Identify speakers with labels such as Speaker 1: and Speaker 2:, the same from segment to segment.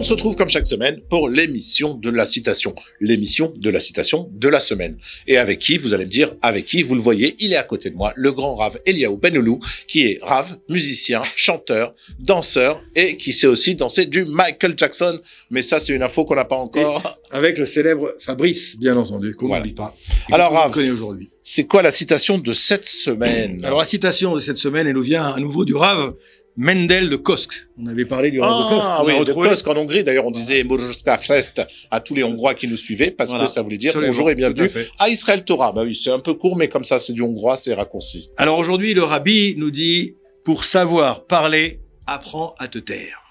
Speaker 1: se retrouve comme chaque semaine pour l'émission de la citation de la semaine. Et avec qui, vous allez me dire, avec qui, vous le voyez, il est à côté de moi, le grand Rav Eliaou Benoulou, qui est Rav, musicien, chanteur, danseur, et qui sait aussi danser du Michael Jackson. Mais ça, c'est une info qu'on n'a pas encore.
Speaker 2: Et avec le célèbre Fabrice, bien entendu, qu'on n'oublie pas.
Speaker 1: Alors Rav,
Speaker 2: aujourd'hui.
Speaker 1: C'est quoi la citation de cette semaine?
Speaker 2: Alors la citation de cette semaine, elle nous vient à nouveau du Rav Mendel de Kosk. On avait parlé du Rav de Kosk.
Speaker 1: Ah oui, de Kosk en Hongrie. D'ailleurs, on disait Mojska Fest à tous les Hongrois qui nous suivaient parce que ça voulait dire bonjour et bienvenue à Israël Torah. Bah oui, c'est un peu court, mais comme ça, c'est du hongrois, c'est raccourci.
Speaker 2: Alors aujourd'hui, le Rabbi nous dit, pour savoir parler, apprends à te taire.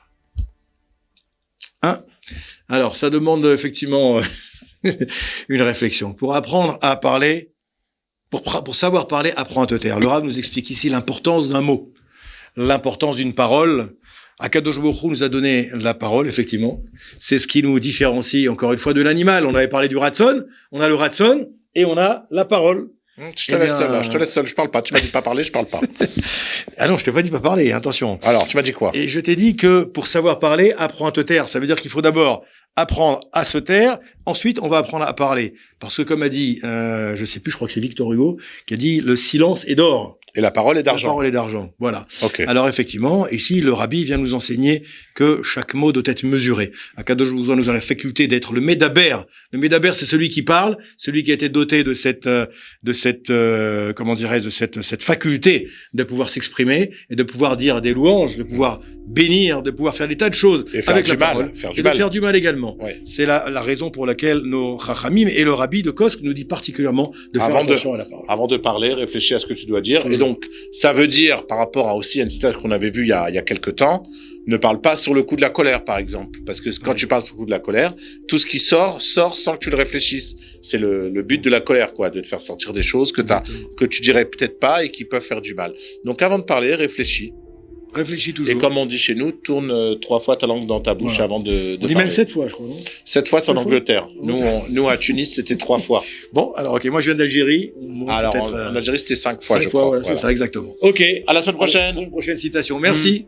Speaker 2: Hein? Alors, ça demande effectivement une réflexion. Pour apprendre à parler, pour savoir parler, apprends à te taire. Le Rav nous explique ici l'importance d'un mot, l'importance d'une parole. Akadosh Baruch Hu nous a donné la parole, effectivement. C'est ce qui nous différencie, encore une fois, de l'animal. On avait parlé du ratson. On a le ratson et on a la parole.
Speaker 1: Je te laisse seul, je parle pas. Tu m'as dit de pas parler, je parle pas.
Speaker 2: Ah non, je t'ai pas dit pas parler, attention.
Speaker 1: Alors, tu m'as dit quoi?
Speaker 2: Et je t'ai dit que pour savoir parler, apprends à te taire. Ça veut dire qu'il faut d'abord apprendre à se taire, ensuite on va apprendre à parler. Parce que comme a dit, je sais plus, je crois que c'est Victor Hugo, qui a dit le silence est d'or.
Speaker 1: Et la parole est d'argent.
Speaker 2: La parole est d'argent, voilà.
Speaker 1: Okay.
Speaker 2: Alors effectivement, ici le Rabbi vient nous enseigner que chaque mot doit être mesuré. Akadosh Baruch Hu nous a la faculté d'être le médaber. Le médaber, c'est celui qui parle, celui qui a été doté de cette faculté de pouvoir s'exprimer et de pouvoir dire des louanges, de pouvoir bénir, de pouvoir faire des tas de choses
Speaker 1: et faire
Speaker 2: avec
Speaker 1: du
Speaker 2: la
Speaker 1: mal,
Speaker 2: parole,
Speaker 1: faire
Speaker 2: du mal également.
Speaker 1: Ouais.
Speaker 2: C'est la raison pour laquelle nos chachamim et le Rabbi de Kosk nous dit particulièrement de faire attention à la parole.
Speaker 1: Avant de parler, réfléchis à ce que tu dois dire. Et donc, ça veut dire, par rapport à aussi une citation qu'on avait vue il y a quelque temps, ne parle pas sur le coup de la colère, par exemple. Parce que quand tu parles sur le coup de la colère, tout ce qui sort sans que tu le réfléchisses. C'est le but de la colère, quoi, de te faire sortir des choses que tu dirais peut-être pas et qui peuvent faire du mal. Donc, avant de parler, réfléchis.
Speaker 2: Réfléchis toujours.
Speaker 1: Et comme on dit chez nous, tourne 3 fois ta langue dans ta bouche avant de
Speaker 2: on dit
Speaker 1: parler.
Speaker 2: même 7 fois, je crois, non?
Speaker 1: 7 fois, c'est en Angleterre. Nous, à Tunis, c'était 3 fois.
Speaker 2: Bon, alors, ok, moi, je viens d'Algérie.
Speaker 1: Alors, en Algérie, c'était 5 fois, je crois.
Speaker 2: Fois, ouais, c'est ça, exactement.
Speaker 1: Ok, à la semaine prochaine.
Speaker 2: Une prochaine citation. Merci.